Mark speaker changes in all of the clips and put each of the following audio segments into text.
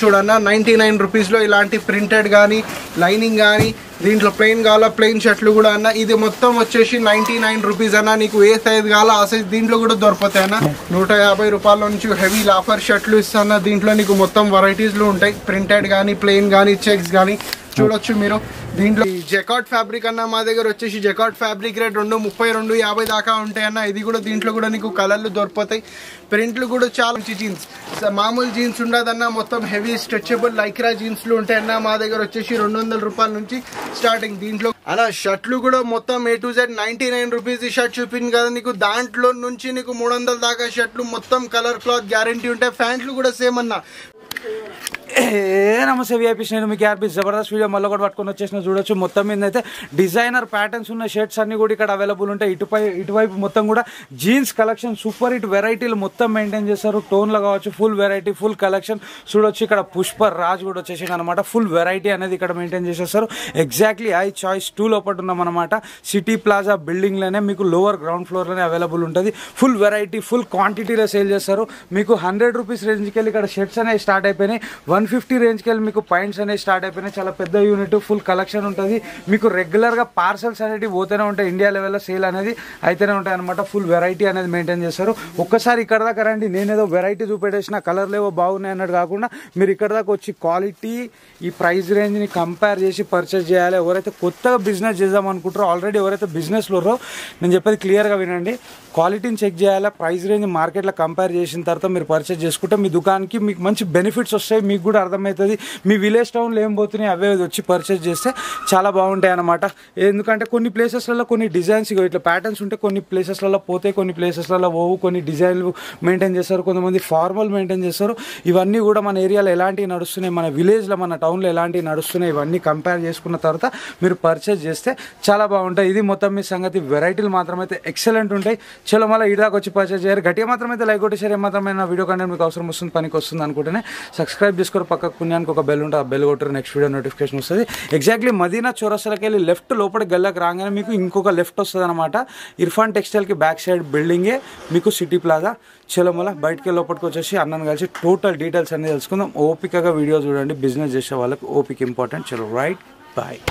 Speaker 1: చూడన్నా 99 రూపీస్లో ఇలాంటి ప్రింటెడ్ కానీ లైనింగ్ కానీ దీంట్లో ప్లెయిన్ కావాలా ప్లెయిన్ షర్ట్లు కూడా అన్న ఇది మొత్తం వచ్చేసి 99 రూపీస్ అన్న నీకు ఏ సైజ్ కావాలా ఆ సైజ్ దీంట్లో కూడా దొరుకుతాయి అన్న 150 రూపాయల నుంచి హెవీ లాఫర్ షర్ట్లు ఇస్తాను దీంట్లో నీకు మొత్తం వెరైటీస్లు ఉంటాయి ప్రింటెడ్ కానీ ప్లెయిన్ కానీ చెక్స్ కానీ చూడొచ్చు మీరు దీంట్లో జకాట్ ఫ్యాబ్రిక్ అన్న మా దగ్గర వచ్చేసి జకాట్ ఫ్యాబ్రిక్ రేట్ 32-50 దాకా ఉంటాయి అన్న ఇది కూడా దీంట్లో కూడా నీకు కలర్లు దొరుకుతాయి ప్రింట్లు కూడా చాలా మంచి జీన్స్ మామూలు జీన్స్ ఉండదన్న మొత్తం హెవీ స్ట్రెచబుల్ లైక్రా జీన్స్లు ఉంటాయన్న మా దగ్గర వచ్చేసి 200 రూపాయల నుంచి స్టార్టింగ్ దీంట్లో అలా షర్ట్లు కూడా మొత్తం A to Z 99 రూపీస్ ఈ షర్ట్ చూపింది కదా నీకు దాంట్లో నుంచి నీకు 300 దాకా షర్ట్లు మొత్తం కలర్ క్లాత్ గ్యారంటీ ఉంటాయి ప్యాంట్లు కూడా సేమ్ అన్న
Speaker 2: నమస్తే విఐపీ నేను మీకు ఆర్పీ జబర్దస్త్ వీడియో మళ్ళీ కూడా పట్టుకొని వచ్చేసిన చూడొచ్చు మొత్తం మీద అయితే డిజైనర్ ప్యాటర్న్స్ ఉన్న షర్ట్స్ అన్ని కూడా ఇక్కడ అవైలబుల్ ఉంటాయి ఇటువైపు మొత్తం కూడా జీన్స్ కలెక్షన్ సూపర్ హిట్ వెరైటీలు మొత్తం మెయింటైన్ చేస్తారు టోన్లో కావచ్చు ఫుల్ వెరైటీ ఫుల్ కలెక్షన్ చూడొచ్చు ఇక్కడ పుష్పర్ రాజ్ కూడా వచ్చేసింది అనమాట ఫుల్ వెరైటీ అనేది ఇక్కడ మెయింటైన్ చేసేస్తారు ఎగ్జాక్ట్లీ ఐ చాయిస్ 2 లోపల ఉన్నాం అనమాట సిటీ ప్లాజా బిల్డింగ్లోనే మీకు లోవర్ గ్రౌండ్ ఫ్లోర్లోనే అవైలబుల్ ఉంటుంది ఫుల్ వెరైటీ ఫుల్ క్వాంటిటీలో సేల్ చేస్తారు మీకు 100 రూపీస్ రేంజ్కి వెళ్ళి ఇక్కడ షర్ట్స్ అనేవి స్టార్ట్ అయిపోయినాయి 150 రేంజ్కి వెళ్ళి మీకు పాయింట్స్ అనేవి స్టార్ట్ అయిపోయినాయి చాలా పెద్ద యూనిట్ ఫుల్ కలెక్షన్ ఉంటుంది మీకు రెగ్యులర్గా పార్సల్స్ అనేవి పోతూనే ఉంటాయి ఇండియా లెవెల్లో సేల్ అనేది అయితేనే ఉంటాయి అనమాట ఫుల్ వెరైటీ అనేది మెయింటైన్ చేస్తారు ఒక్కసారి ఇక్కడ దాకా రండి నేనేదో వెరైటీ చూపెట్టేసిన కలర్లు ఏవో బాగున్నాయి అన్నట్టు కాకుండా మీరు ఇక్కడ దాకా వచ్చి క్వాలిటీ ఈ ప్రైస్ రేంజ్ని కంపేర్ చేసి పర్చేస్ చేయాలి ఎవరైతే కొత్తగా బిజినెస్ చేద్దాం అనుకుంటారో ఆల్రెడీ ఎవరైతే బిజినెస్లో నేను చెప్పేది క్లియర్గా వినండి క్వాలిటీని చెక్ చేయాలి ప్రైస్ రేంజ్ మార్కెట్లో కంపేర్ చేసిన తర్వాత మీరు పర్చేస్ చేసుకుంటే మీ దుకాణానికి మీకు మంచి బెనిఫిట్స్ వస్తాయి మీకు కూడా అర్థమవుతుంది మీ విలేజ్ టౌన్లో ఏం పోతున్నాయి అవే వచ్చి పర్చేస్ చేస్తే చాలా బాగుంటాయి అన్నమాట ఎందుకంటే కొన్ని ప్లేసెస్లలో కొన్ని డిజైన్స్ ఇట్లా ప్యాటర్న్స్ ఉంటే కొన్ని ప్లేసెస్లలో పోతాయి కొన్ని ప్లేసెస్లలో పోవు కొన్ని డిజైన్లు మెయింటైన్ చేస్తారు కొంతమంది ఫార్మల్ మెయింటైన్ చేస్తారు ఇవన్నీ కూడా మన ఏరియాలో ఎలాంటివి నడుస్తున్నాయి మన విలేజ్లో మన టౌన్లో ఎలాంటివి నడుస్తున్నాయి ఇవన్నీ కంపేర్ చేసుకున్న తర్వాత మీరు పర్చేస్ చేస్తే చాలా బాగుంటాయి ఇది మొత్తం మీ సంగతి వెరైటీలు మాత్రమైతే ఎక్సలెంట్ ఉంటాయి చలో మళ్ళీ ఇడాకి వచ్చి పర్చేస్ చేయాలి గట్టిగా మాత్రమైతే లైక్ కొట్టి షేర్ మాత్రమే నా వీడియో కంటెంట్ మీకు అవసరం వస్తుంది పనికి వస్తుంది అనుకుంటేనే సబ్స్క్రైబ్ చేసుకోరు పక్కకు పుణ్యానికి ఒక బెల్ ఉంటుంది ఆ బెల్ కొట్టరు నెక్స్ట్ వీడియో నోటిఫికేషన్ వస్తుంది ఎగ్జాక్ట్లీ మదీనా చౌరస్తాకి వెళ్ళి లెఫ్ట్ లోపలికి గల్లాకి రాగానే మీకు ఇంకొక లెఫ్ట్ వస్తుంది అనమాట ఇర్ఫాన్ టెక్స్టైల్కి బ్యాక్ సైడ్ బిల్డింగే మీకు సిటీ ప్లాజా చలో మళ్ళీ బయటికి లోపలికి వచ్చేసి అన్నను కలిసి టోటల్ డీటెయిల్స్ అన్ని తెలుసుకుందాం ఓపికగా వీడియో చూడండి బిజినెస్ చేసే వాళ్ళకి ఓపిక ఇంపార్టెంట్ చలో రైట్ బాయ్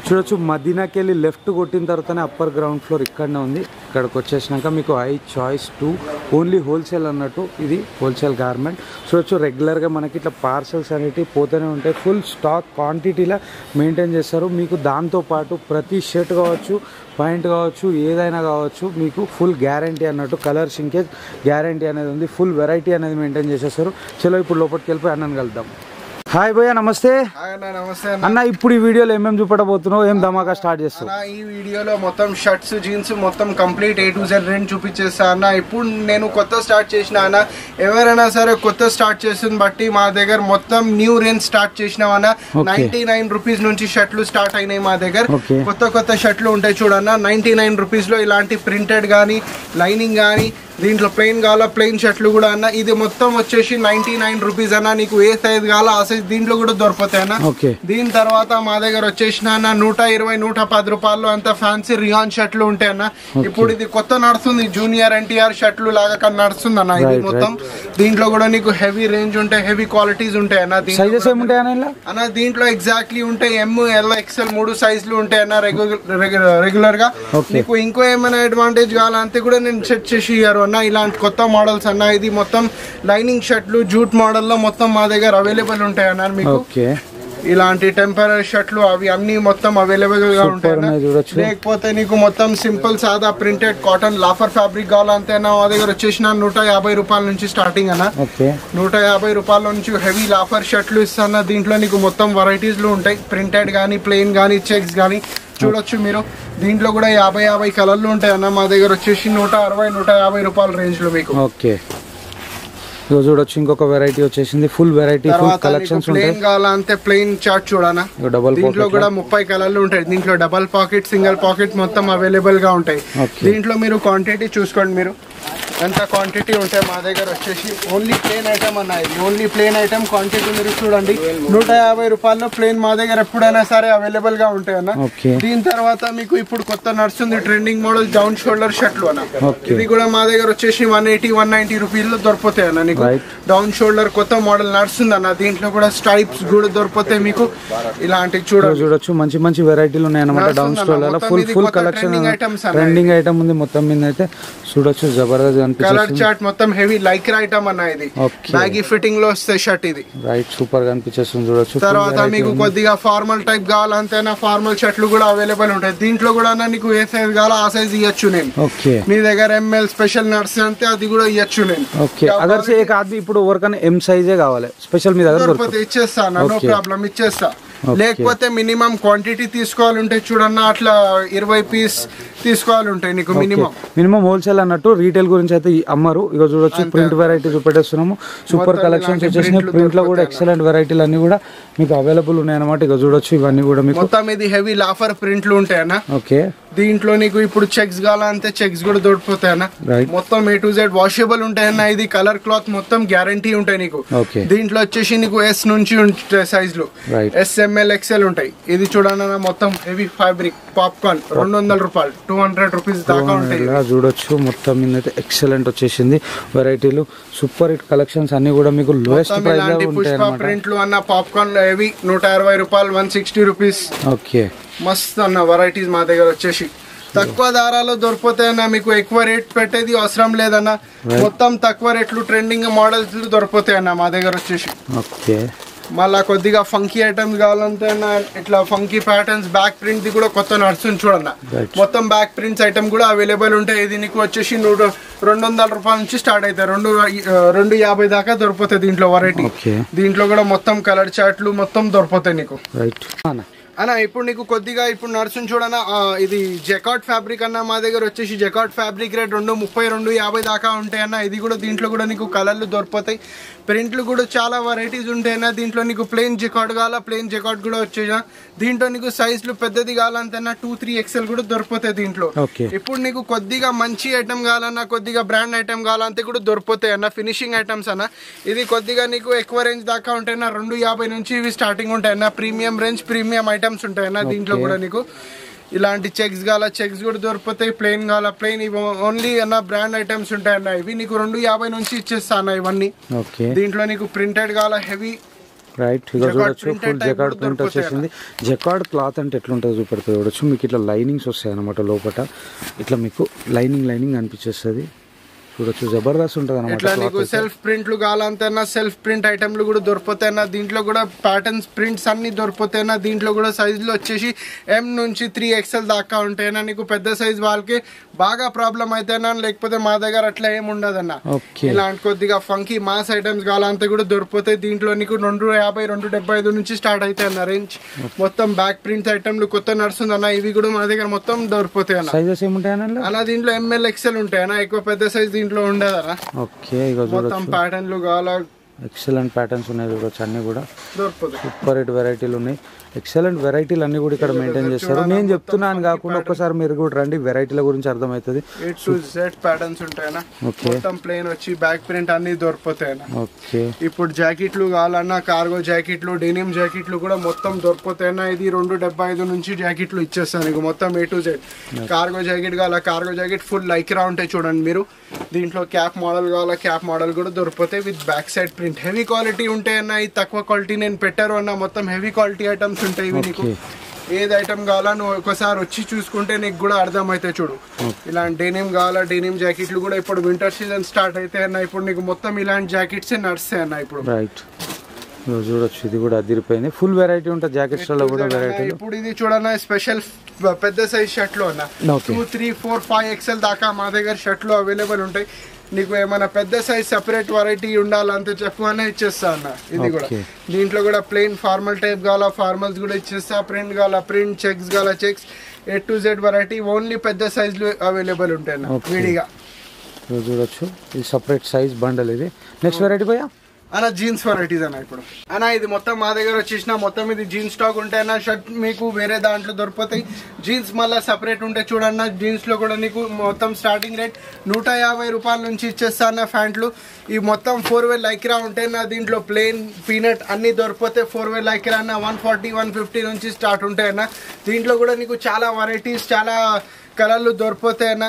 Speaker 2: చూడొచ్చు మదీనాకి వెళ్ళి లెఫ్ట్ కొట్టిన తర్వాతనే అప్పర్ గ్రౌండ్ ఫ్లోర్ ఇక్కడనే ఉంది ఇక్కడికి వచ్చేసినాక మీకు ఐ చాయిస్ 2 ఓన్లీ హోల్సేల్ అన్నట్టు ఇది హోల్సేల్ గార్మెంట్ చూడొచ్చు రెగ్యులర్గా మనకి ఇట్లా పార్సల్స్ అనేవి పోతూనే ఉంటాయి ఫుల్ స్టాక్ క్వాంటిటీలా మెయింటైన్ చేస్తారు మీకు దాంతోపాటు ప్రతి షర్ట్ కావచ్చు పాయింట్ కావచ్చు ఏదైనా కావచ్చు మీకు ఫుల్ గ్యారంటీ అన్నట్టు కలర్ షింకేజ్ గ్యారంటీ అనేది ఉంది ఫుల్ వెరైటీ అనేది మెయింటైన్ చేసేస్తారు చలో ఇప్పుడు లోపలికి వెళ్ళిపోయి అన్నను కలుద్దాం హాయ్ భయ్య నమస్తే
Speaker 1: నమస్తే
Speaker 2: అన్న ఇప్పుడు ఈ వీడియోలో ఏమేమి చూపడబోతున్నావు ఏం ధమాకా స్టార్ట్ చేస్తావు
Speaker 1: ఈ వీడియోలో మొత్తం షర్ట్స్ జీన్స్ మొత్తం complete A to Z range చూపించేస్తా అన్న ఇప్పుడు నేను కొత్త స్టార్ట్ చేసిన అన్న ఎవరైనా సరే కొత్త స్టార్ట్ చేసిన బట్టి మా దగ్గర మొత్తం న్యూ రేంజ్ స్టార్ట్ చేసినామన్న 99 రూపీస్ నుంచి షర్ట్లు స్టార్ట్ అయినాయి మా దగ్గర కొత్త షర్ట్లు ఉంటాయి చూడన్న 99 రూపీస్లో ఇలాంటి ప్రింటెడ్ కానీ లైనింగ్ కానీ దీంట్లో ప్లెయిన్ కావాలా ప్లెయిన్ షర్ట్లు కూడా అన్న ఇది మొత్తం వచ్చేసి 99 రూపీస్ అన్న నీకు ఏ సైజ్ కావాలా ఆ సైజ్ దీంట్లో కూడా దొరుకుతాయి అన్న దీని తర్వాత మా దగ్గర వచ్చేసిన 120-110 రూపాయలు అంత ఫ్యాన్సీ రియాన్ షర్ట్లు ఉంటాయి అన్న ఇప్పుడు ఇది కొత్త నడుస్తుంది జూనియర్ NTR షర్ట్లు లాగా నడుస్తుంది అన్న ఇది మొత్తం దీంట్లో కూడా నీకు హెవీ రేంజ్ ఉంటాయి హెవీ క్వాలిటీస్ ఉంటాయి అన్న దీంట్లో ఎగ్జాక్ట్లీ ఉంటాయి ML XL 3 సైజులు ఉంటాయి అన్న రెగ్యులర్ గా నీకు ఇంకో ఏమైనా అడ్వాంటేజ్ కావాలంటే కూడా నేను సెట్ చేసి ఇయ్యారు అన్న ఇలాంటి కొత్త మోడల్స్ అన్న ఇది మొత్తం లైనింగ్ షర్ట్లు జూట్ మోడల్లో మొత్తం మా దగ్గర అవైలబుల్ ఉంటాయి అన్న మీకు ఇలాంటి టెంపరరీ షర్ట్లు అవి అన్ని మొత్తం అవైలబుల్ గా ఉంటాయి లేకపోతే నీకు మొత్తం సింపుల్ సాదా ప్రింటెడ్ కాటన్ లాఫర్ ఫ్యాబ్రిక్ కావాలంటే మా దగ్గర వచ్చేసిన 150 రూపాయల నుంచి స్టార్టింగ్ అన్న 150 రూపాయల నుంచి హెవీ లాఫర్ షర్ట్లు ఇస్తాను దీంట్లో నీకు మొత్తం వెరైటీస్లు ఉంటాయి ప్రింటెడ్ కానీ ప్లెయిన్ కానీ చెక్స్ కానీ చూడొచ్చు మీరు దీంట్లో కూడా 50 కలర్లు ఉంటాయి అన్న మా దగ్గర వచ్చేసి 160-150 రూపాయల రేంజ్ లో మీకు
Speaker 2: చూడొచ్చు ఇంకొక వెరైటీ వచ్చేసింది ఫుల్ వెరైటీ ఫుల్ కలెక్షన్స్ ఉంటాయి
Speaker 1: ప్లెయిన్ కావాలంటే ప్లెయిన్ చార్ట్ చూడనా దీంట్లో కూడా 30 కలర్లు ఉంటాయి దీంట్లో డబల్ పాకెట్ సింగిల్ పాకెట్ మొత్తం అవైలబుల్ గా ఉంటాయి దీంట్లో మీరు క్వాంటిటీ చూసుకోండి మీరు ఎంత క్వాంటిటీ ఉంటాయి మా దగ్గర వచ్చేసి. ఓన్లీ ప్లేన్ ఐటమ్ అన్న ఇది, ఓన్లీ ప్లేన్ ఐటమ్. క్వాంటిటీ మీరు చూడండి 150 రూపాయల్లో ప్లేన్ మా దగ్గర ఎప్పుడైనా సరే అవైలబుల్ గా ఉంటాయి అన్న. దీని తర్వాత మీకు ఇప్పుడు కొత్త నడుస్తుంది ట్రెండింగ్ మోడల్ డౌన్ షోల్డర్ షర్ట్లు అన్న. ఇది కూడా మా దగ్గర వచ్చేసి 180-190 రూపీల్లో దొరుకుతాయి అన్న నీకు. డౌన్ షోల్డర్ కొత్త మోడల్ నడుస్తుంది అన్న. దీంట్లో కూడా స్ట్రైప్స్ కూడా దొరుకుతాయి మీకు. ఇలాంటి
Speaker 2: చూడొచ్చు మంచి మంచి వెరైటీలు ఉన్నాయి అన్నమాట. Down shoulder full collection trending item ఉంది. మొత్తం మీద అయితే చూడొచ్చు జబర్దస్త్
Speaker 1: కలర్ చార్ట్ మొత్తం హెవీ లైక్రా ఐటమ్ అన్న. ఇది బ్యాగీ ఫిట్టింగ్ లో వస్తే షర్ట్ ఇది.
Speaker 2: రైట్ సూపర్ గా అనిపించేస్తుంది చూడొచ్చు.
Speaker 1: తర్వాత మీకు కొద్దిగా ఫార్మల్ టైప్ కావాలంతేనా ఫార్మల్ షర్ట్లు కూడా అవైలబుల్ ఉంటాయి. దీంట్లో కూడా నీకు ఏ సైజ్ కావాలో ఆ సైజ్ ఇవ్వచ్చు నేను. మీ దగ్గర ఎంఎల్ స్పెషల్ నట్స్ అంటే అది కూడా ఇవ్వచ్చు నేను.
Speaker 2: అగర్ సే ఏక్ ఆద్మీ ఇప్పుడు ఎవరికైనా ఎం సైజే కావాలి స్పెషల్ మీ దగ్గర దొరుకుతుంది,
Speaker 1: ఇచ్చేస్తా నో ప్రాబ్లం ఇచ్చేస్తా. లేకపోతే మినిమం క్వాంటిటీ తీసుకోవాలంటే చూడన్నా అట్లా 20 పీస్ తీసుకోవాలంటాయి నీకు
Speaker 2: మినిమం హోల్సేల్ అన్నట్టు. రీటైల్ గురించి అయితే అమ్మరు. ఇక చూడొచ్చు ప్రింట్ వెరైటీ చూపెట్టేస్తున్నాము. సూపర్ కలెక్షన్స్ వచ్చేసినాయి. ప్రింట్ లో కూడా ఎక్సలెంట్ వెరైటీలు అన్ని కూడా మీకు అవైలబుల్ ఉన్నాయి అన్నమాట. ఇక చూడొచ్చు ఇవన్నీ కూడా మీకు
Speaker 1: మొత్తం ఇది హెవీ లాఫర్ ప్రింట్లు ఉంటాయన్న.
Speaker 2: ఓకే
Speaker 1: దీంట్లో నీకు ఇప్పుడు చెక్స్ కావాలంటే చెక్స్ కూడా దొరికిపోతాయన్న. మొత్తం A to Z వాషబుల్ ఉంటాయన్న. ఇది కలర్ క్లాత్ మొత్తం గ్యారంటీ ఉంటాయి నీకు. దీంట్లో వచ్చేసి నీకు S నుంచి ఉంటాయి సైజులు, SML XL ఉంటాయి. ఇది చూడన్న మొత్తం హెవీ ఫ్యాబ్రిక్ పాప్కార్న్ 200 రూపాయలు 200 రూపీస్ దాకా ఉంటాయి.
Speaker 2: చూడొచ్చు మొత్తం మీద అయితే ఎక్సలెంట్ వచ్చేసింది వెరైటీలు. సూపర్ హిట్ కలెక్షన్స్ అన్ని కూడా మీకు లోయెస్ట్ ప్రైస్ లో ఉంటాయి అన్నమాట.
Speaker 1: ప్రింట్లు అన్న పాప్కార్న్ హెవీ 160 రూపాయలు 160 రూపీస్.
Speaker 2: ఓకే
Speaker 1: మస్త్ అన్న వెరైటీస్ మా దగ్గర వచ్చేసి తక్కువ ధారాలో దొరికిపోతాయన్న. మీకు ఎక్కువ రేట్ పెట్టేది అవసరం లేదన్న. మొత్తం తక్కువ రేట్లు ట్రెండింగ్ మోడల్స్ దొరికిపోతాయన్న మా దగ్గర వచ్చేసి.
Speaker 2: ఓకే
Speaker 1: మళ్ళా కొద్దిగా ఫంకీ ఐటమ్స్ కావాలంటే ఇట్లా funky patterns back print the కూడా కొత్త నడుస్తుంది చూడన్న. మొత్తం బ్యాక్ ప్రింట్స్ ఐటమ్ కూడా అవైలబుల్ ఉంటాయి. ఇది నీకు వచ్చేసి 200 రూపాయల నుంచి స్టార్ట్ అవుతాయి. 250 దాకా దొరికిపోతాయి దీంట్లో వెరైటీ. దీంట్లో కూడా మొత్తం కలర్ చార్ట్లు మొత్తం దొరికిపోతాయి నీకు. అన్న ఇప్పుడు నీకు కొద్దిగా ఇప్పుడు నడుస్తుంది చూడన్న. ఇది జెకార్డ్ ఫ్యాబ్రిక్ అన్న. మా దగ్గర వచ్చేసి జెకార్డ్ ఫ్యాబ్రిక్ రేట్ 230-250 దాకా ఉంటాయి అన్న. ఇది కూడా దీంట్లో కూడా నీకు కలర్లు దొరికిపోతాయి. ప్రింట్లు కూడా చాలా వెరైటీస్ ఉంటాయన్న. దీంట్లో నీకు ప్లెయిన్ జెకార్డ్ కావాలా ప్లెయిన్ జెకార్డ్ కూడా వచ్చేసా. దీంట్లో నీకు సైజులు పెద్దది కావాలంటే 2-3 XL కూడా దొరికిపోతాయి దీంట్లో. ఇప్పుడు నీకు కొద్దిగా మంచి ఐటమ్ కావాలన్నా కొద్దిగా బ్రాండ్ ఐటమ్ కావాలంటే కూడా దొరికిపోతాయి అన్న. ఫినిషింగ్ ఐటమ్స్ అన్న. ఇది కొద్దిగా నీకు ఎక్కువ రేంజ్ దాకా ఉంటాయన్న. 250 నుంచి ఇవి స్టార్టింగ్ ఉంటాయన్న. ప్రీమియం రేంజ్ ప్రీమియం ఐటమ్స్ ఉంటాయన్న. దీంట్లో కూడా నీకు ఇలాంటి చెక్స్ కావాలా చెక్స్ కూడా దొరికిపోతాయి. ప్లెయిన్ కావాలా ప్లెయిన్. ఇవి ఓన్లీ అన్న బ్రాండ్ ఐటమ్స్ ఉంటాయన్న. ఇవి నీకు 250 నుంచి ఇచ్చేస్తా అన్న ఇవన్నీ. దీంట్లో నీకు ప్రింటెడ్ కావాలా హెవీ
Speaker 2: రైట్. ఇక చూడొచ్చు ఫుల్ జెకార్డ్ ప్రింట్ వచ్చేసింది. జెకార్డ్ క్లాత్ అంటే ఎట్లుంటుంది చూపెడుతుంది చూడొచ్చు. మీకు ఇట్లా లైనింగ్స్ వస్తాయి అనమాట లోపల. ఇట్లా మీకు లైనింగ్ అనిపించేస్తుంది చూడొచ్చు. జబర్దస్త్ ఉంటుంది అనమాట.
Speaker 1: ఇట్లా నీకు సెల్ఫ్ ప్రింట్లు కావాలంటేనా సెల్ఫ్ ప్రింట్ ఐటమ్లు కూడా దొరికిపోతాయన్నా. దీంట్లో కూడా ప్యాటర్న్స్ ప్రింట్స్ అన్ని దొరికిపోతాయన్నా. దీంట్లో కూడా సైజులు వచ్చేసి M నుంచి 3 XL దాకా ఉంటాయన్నా. నీకు పెద్ద సైజ్ వాళ్ళకి బాగా ప్రాబ్లం అయితేనా. లేకపోతే మా దగ్గర అట్లా ఏమి ఉండదన్న. ఇలాంటి కొద్దిగా ఫంకీ మాస్ ఐటమ్స్ కావాలంటే కూడా దొరికిపోతాయి. దీంట్లో నీకు 250-275 నుంచి స్టార్ట్ అవుతాయి అన్న రేంజ్. మొత్తం బ్యాక్ ప్రింట్స్ ఐటమ్లు కొత్త నడుస్తుంది అన్న. ఇవి కూడా మా దగ్గర మొత్తం దొరికిపోతాయి అన్న. అలా దీంట్లో ML XL ఉంటాయన్నా. ఎక్కువ పెద్ద సైజ్ దీంట్లో ఉండదన్నా. మొత్తం ప్యాటర్న్లు కావాలా
Speaker 2: ఎక్సలెంట్ ప్యాటర్న్స్ ఉన్నాయి చూడొచ్చు. అన్ని కూడా సూపర్ హిట్ వెరైటీలు ఉన్నాయి. ఎక్సలెంట్ వెరైటీలు అన్ని కూడా ఇక్కడ మెయింటైన్ చేస్తారు. నేను చెప్తున్నాను కాకుండా ఒక్కసారి మీరు కూడా రండి. వెరైటీల గురించి అర్థమవుతుంది.
Speaker 1: A to Z ప్యాటర్న్స్ ఉంటాయన్నా. మొత్తం ప్లేన్ వచ్చి బ్యాక్ ప్రింట్ అన్ని దొరికిపోతాయన్నా. ఇప్పుడు జాకెట్లు కావాలన్నా కార్గో జాకెట్లు డెనిమ్ జాకెట్లు కూడా మొత్తం దొరికిపోతాయన్నా. ఇది 275 నుంచి జాకెట్లు ఇచ్చేస్తాను నీకు మొత్తం A to Z. Cargo jacket కావాలా కార్గో జాకెట్ ఫుల్ లైక్రా ఉంటాయి చూడండి మీరు. దీంట్లో క్యాప్ మోడల్ కావాలా క్యాప్ మోడల్ కూడా దొరికిపోతాయి with back side print. Heavy quality ఉంటాయన్నా. ఇది తక్కువ క్వాలిటీ నేను పెట్టారు అన్న. మొత్తం హెవీ క్వాలిటీ ఐటమ్స్ ఉంటాయి ఇవి నీకు. ఏది ఐటమ్ కావాలా నువ్వు ఒకసారి వచ్చి చూసుకుంటే నీకు కూడా అర్థమైతే చూడు. ఇలాంటి డెనిమ్ కావాలా డెనిమ్ జాకెట్లు కూడా ఇప్పుడు వింటర్ సీజన్ స్టార్ట్ అయితే అన్న. ఇప్పుడు నీకు మొత్తం ఇలాంటి జాకెట్స్ నడుస్తాయి అన్న ఇప్పుడు.
Speaker 2: రైట్ చూడొచ్చు. ఇది కూడా అదిరిపోయింది. ఫుల్ వెరైటీ ఉంటుంది జాకెట్స్ లో కూడా వెరైటీ.
Speaker 1: ఇప్పుడు ఇది చూడన్నా స్పెషల్ పెద్ద సైజ్ షర్ట్లు అన్న. 2, 3, 4, 5 XL దాకా మా దగ్గర షర్ట్లు అవైలబుల్ ఉంటాయి. నీకు ఏమైనా పెద్ద సైజ్ సెపరేట్ వెరైటీ ఉండాలంటే చెప్పగానే ఇచ్చేస్తా అన్న. ఇది కూడా దీంట్లో కూడా ప్లెయిన్ ఫార్మల్ టైప్ కావాలా ఫార్మల్స్ కూడా ఇచ్చేస్తా. ప్రింట్ కావాలా ప్రింట్ చెక్స్ కావాలా checks A to Z variety only పెద్ద సైజులు అవైలబుల్ ఉంటాయి అన్న విడిగా.
Speaker 2: చూడొచ్చు ఇది సపరేట్ సైజ్ బండల్. ఇది నెక్స్ట్ వెరైటీ పోయా
Speaker 1: అన్న జీన్స్ వెరైటీస్ అన్న ఇప్పుడు అన్న ఇది మొత్తం మా దగ్గర వచ్చేసిన మొత్తం ఇది జీన్స్ స్టాక్ ఉంటాయి అన్న. షర్ట్ మీకు వేరే దాంట్లో దొరికిపోతాయి. జీన్స్ మళ్ళీ సపరేట్ ఉంటాయి చూడన్న. జీన్స్ లో కూడా నీకు మొత్తం స్టార్టింగ్ రేట్ 150 రూపాయల నుంచి ఇచ్చేస్తా అన్న. ప్యాంట్లు ఈ మొత్తం 4 వే లైక్రా ఉంటాయి నా. దీంట్లో ప్లెయిన్ పీనట్ అన్ని దొరికిపోతే 4 వే లైక్రా అన్న 140 150 నుంచి స్టార్ట్ ఉంటాయి అన్న. దీంట్లో కూడా నీకు చాలా వెరైటీస్ చాలా కలర్లు దొరికిపోతాయి అన్న.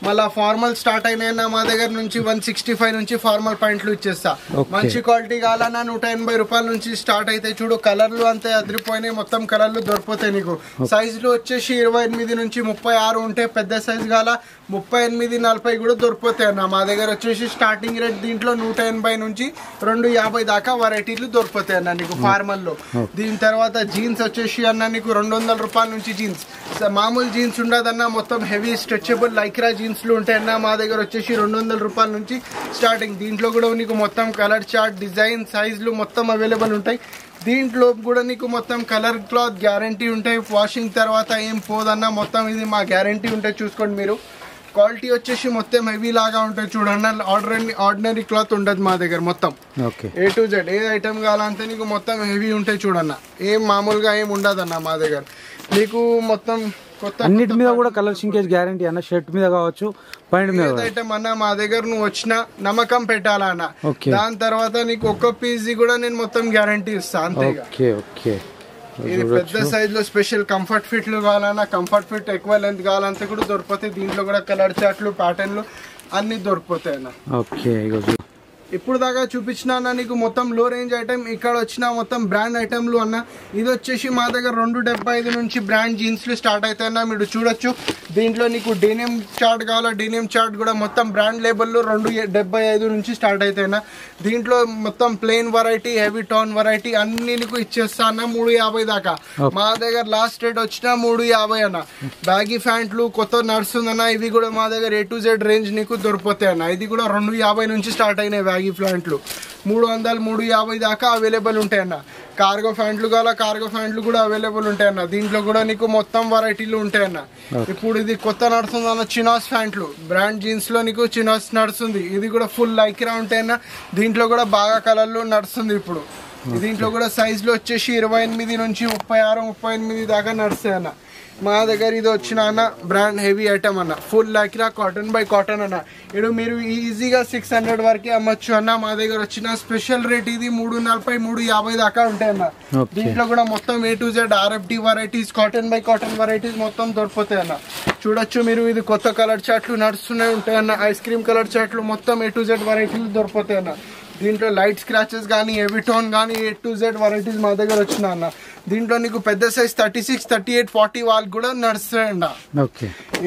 Speaker 1: మళ్ళా ఫార్మల్ స్టార్ట్ అయినా మా దగ్గర నుంచి 165 నుంచి ఫార్మల్ ప్యాంట్లు ఇచ్చేస్తా. మంచి క్వాలిటీ కావాలన్నా 180 రూపాయల నుంచి స్టార్ట్ అయితే చూడు. కలర్లు అంతే అదిరిపోయినాయి. మొత్తం కలర్లు దొరికిపోతాయి నీకు. సైజులు వచ్చేసి 28 నుంచి 36 ఉంటే పెద్ద సైజ్ కాల 38 40 కూడా దొరికిపోతాయి అన్న. మా దగ్గర వచ్చేసి స్టార్టింగ్ రేట్ దీంట్లో 180 నుంచి 250 దాకా వెరైటీలు దొరికిపోతాయి అన్న నీకు ఫార్మల్ లో. దీని తర్వాత జీన్స్ వచ్చేసి అన్న నీకు 200 రూపాయల నుంచి జీన్స్. మామూలు జీన్స్ ఉండదన్న, మొత్తం హెవీ స్ట్రెచబుల్ లైక్రా జీన్స్ లు ఉంటాయన్న. మా దగ్గర వచ్చేసి 200 రూపాయల నుంచి స్టార్టింగ్. దీంట్లో కూడా నీకు మొత్తం కలర్ చార్ట్ డిజైన్ సైజులు మొత్తం అవైలబుల్ ఉంటాయి. దీంట్లో కూడా నీకు మొత్తం కలర్ క్లాత్ గ్యారంటీ ఉంటాయి. వాషింగ్ తర్వాత ఏం పోదన్న, మొత్తం ఇది మా గ్యారంటీ ఉంటాయి. చూసుకోండి మీరు. క్వాలిటీ వచ్చేసి మొత్తం హెవీ లాగా ఉంటాయి చూడన్న. ఆర్డినరీ క్లాత్ ఉండదు మా దగ్గర. మొత్తం A to Z A item కావాలంటే నీకు మొత్తం హెవీ ఉంటాయి చూడన్న. ఏం మామూలుగా ఏం ఉండదన్న మా దగ్గర. నీకు మొత్తం కొత్త
Speaker 2: అన్నిటి మీద కూడా కలర్ సింకేజ్ గ్యారంటీ అన్న. షర్ట్ మీద కావచ్చు, పాయింట్ మీద
Speaker 1: ఐటమ్ అన్న మా దగ్గర నువ్వు వచ్చిన నమ్మకం పెట్టాలా అన్న. దాని తర్వాత నీకు ఒక్క పీస్ కూడా నేను మొత్తం గ్యారంటీ ఇస్తా అంతే. ఇది పెద్ద సైజ్ లో స్పెషల్ కంఫర్ట్ ఫిట్లు కావాలన్నా, కంఫర్ట్ ఫిట్ ఎక్కువ లెంత్ కావాలంటే కూడా దొరికిపోతాయి. దీంట్లో కూడా కలర్ చార్ట్లు ప్యాటర్న్లు అన్ని దొరికిపోతాయి అన్న. ఇప్పుడు దాకా చూపించిన అన్న నీకు మొత్తం లో రేంజ్ ఐటమ్. ఇక్కడ వచ్చిన మొత్తం బ్రాండ్ ఐటమ్లు అన్న. ఇది వచ్చేసి మా దగ్గర 275 నుంచి బ్రాండ్ జీన్స్లు స్టార్ట్ అవుతాయి అన్న. మీరు చూడొచ్చు. దీంట్లో నీకు డెనిమ్ చార్ట్ కావాలా, డెనిమ్ చార్ట్ కూడా మొత్తం బ్రాండ్ లేబుల్లో 275 నుంచి స్టార్ట్ అవుతాయి అన్న. దీంట్లో మొత్తం plain variety, heavy tone variety అన్ని నీకు ఇచ్చేస్తా అన్న 350 దాకా. మా దగ్గర లాస్ట్ రేట్ వచ్చిన 350 అన్న. బ్యాగీ ప్యాంట్లు కొత్త నడుస్తుందన్న. ఇవి కూడా మా దగ్గర A to Z రేంజ్ నీకు దొరికిపోతాయి అన్న. ఇది కూడా 250 నుంచి స్టార్ట్ అయినాయి బ్యాగీ ప్యాంట్లు. 300 350 దాకా అవైలబుల్ ఉంటాయన్న. కార్గో ప్యాంట్లు కావాలా, కార్గో ప్యాంట్లు కూడా అవైలబుల్ ఉంటాయన్న. దీంట్లో కూడా నీకు మొత్తం వెరైటీలు ఉంటాయన్న. ఇప్పుడు ఇది కొత్త నడుస్తుంది అన్న చినాస్ ప్యాంట్లు. బ్రాండ్ జీన్స్ లో నీకు చినాస్ నడుస్తుంది. ఇది కూడా ఫుల్ లైక్రా ఉంటాయన్న. దీంట్లో కూడా బాగా కలర్లు నడుస్తుంది ఇప్పుడు. దీంట్లో కూడా సైజులు వచ్చేసి 28 నుంచి 36 38 దాకా నడుస్తాయన్న. మా దగ్గర ఇది వచ్చిన అన్న బ్రాండ్ హెవీ ఐటమ్ అన్న. Full Lycra cotton by cotton అన్న. ఇప్పుడు మీరు ఈజీగా 600 వరకే అమ్మచ్చు అన్న. మా దగ్గర వచ్చిన స్పెషల్ రేట్ ఇది 340 350 దాకా ఉంటాయన్న. దీంట్లో కూడా మొత్తం A to Z RFD varieties, cotton by cotton varieties మొత్తం దొరికిపోతాయి అన్న. చూడొచ్చు మీరు. ఇది కొత్త కలర్ చార్ట్లు నడుస్తూనే ఉంటాయన్న. ఐస్ క్రీమ్ కలర్ చార్ట్లు మొత్తం A to Z వెరైటీలు దొరికిపోతాయి అన్న. దీంట్లో లైట్ స్క్రాచెస్ కానీ, హెవీ టోన్ కానీ A to Z వెరైటీస్ మా దగ్గర వచ్చిన అన్న. దీంట్లో నీకు పెద్ద సైజ్ 36 38 40 వాళ్ళకి కూడా నడుస్తాయండ.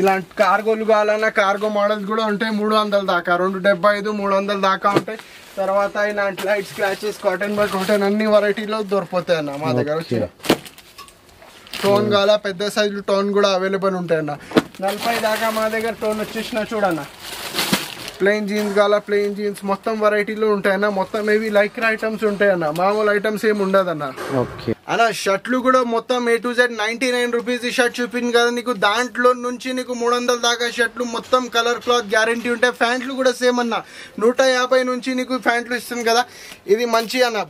Speaker 1: ఇలాంటి కార్గోలు కావాలన్నా కార్గో మోడల్స్ కూడా ఉంటాయి 300 దాకా. 275 300 దాకా ఉంటాయి. తర్వాత ఇలాంటి light scratches cotton by cotton అన్ని వెరైటీలో దొరికిపోతాయి అన్న మా దగ్గర వచ్చిన. టోన్ కావాలా పెద్ద సైజు టోన్ కూడా అవైలబుల్ ఉంటాయన్న. 40 దాకా మా దగ్గర టోన్ వచ్చేసిన చూడన్న. ప్లెయిన్ జీన్స్ కావాలా ప్లెయిన్ జీన్స్ మొత్తం వెరైటీలు ఉంటాయన్న. మొత్తం ఏవి లైక్రా ఐటమ్స్ ఉంటాయన్న. మామూలు ఐటమ్స్ ఏమి ఉండదన్న. అన్న షర్ట్లు కూడా మొత్తం A to Z 99 రూపీస్ ఈ షర్ట్ చూపించింది కదా నీకు. దాంట్లో నుంచి నీకు 300 దాకా షర్ట్లు మొత్తం కలర్ క్లాత్ గ్యారంటీ ఉంటాయి. ప్యాంట్లు కూడా సేమ్ అన్న. 150 నుంచి నీకు ప్యాంట్లు ఇస్తుంది కదా. ఇది మంచి అన్న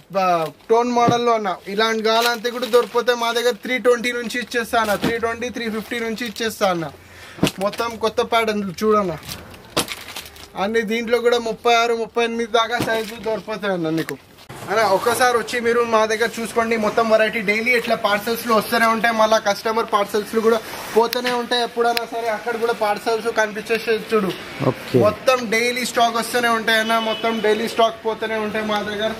Speaker 1: టోన్ మోడల్లో అన్న. ఇలాంటి కావాలంటే కూడా దొరికిపోతే మా దగ్గర 320 నుంచి ఇచ్చేస్తా అన్న. 320 350 నుంచి ఇచ్చేస్తా అన్న. మొత్తం కొత్త ప్యాటర్న్లు చూడన్న అన్ని. దీంట్లో కూడా 36 38 దాకా సైజులు దొరికిపోతాయి అన్న నీకు. అన్న ఒక్కసారి వచ్చి మీరు మా దగ్గర చూసుకోండి. మొత్తం వెరైటీ డైలీ ఇట్లా పార్సల్స్ లో వస్తూనే ఉంటాయి. మళ్ళీ కస్టమర్ పార్సల్స్ కూడా పోతూనే ఉంటాయి. ఎప్పుడైనా సరే అక్కడ కూడా పార్సల్స్ కనిపించేసి చూడు. మొత్తం డైలీ స్టాక్ వస్తూనే ఉంటాయి అన్న. మొత్తం డైలీ స్టాక్ పోతూనే ఉంటాయి మా దగ్గర.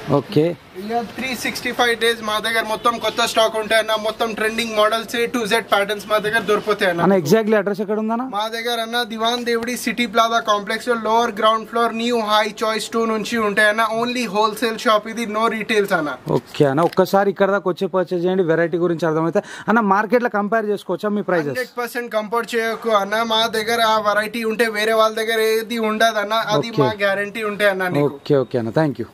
Speaker 1: 365 డేస్ మా దగ్గర మొత్తం కొత్త స్టాక్ ఉంటాయి అన్న. మొత్తం trending models A to Z patterns మా దగ్గర దొరికిపోతాయి అన్న.
Speaker 2: ఎగ్జాక్ట్లీ అడ్రస్ ఎక్కడ ఉందన్న?
Speaker 1: మా దగ్గర అన్న దివాన్ దేవుడి సిటీ ప్లాజా కాంప్లెక్స్ లో lower ground floor new high choice 2 నుంచి ఉంటాయి అన్న. ఓన్లీ హోల్సేల్ షాప్ ఇది, నో రీటైల్స్ అన్న.
Speaker 2: ఓకే అన్న. ఒక్కసారి ఇక్కడ దాకా వచ్చి పర్చేజ్ చేయండి. వెరైటీ గురించి అర్థమైతే అన్న మార్కెట్ లో కంపేర్ చేసుకోవచ్చా మీ ప్రైజెస్?
Speaker 1: 100% కంపేర్ చేయకు అన్న. మా దగ్గర ఆ వెరైటీ ఉంటే వేరే వాళ్ళ దగ్గర ఏది ఉండదు అన్న. అది మా గ్యారంటీ ఉంటాయి అన్న.
Speaker 2: ఓకే ఓకే అన్న, థ్యాంక్ యూ.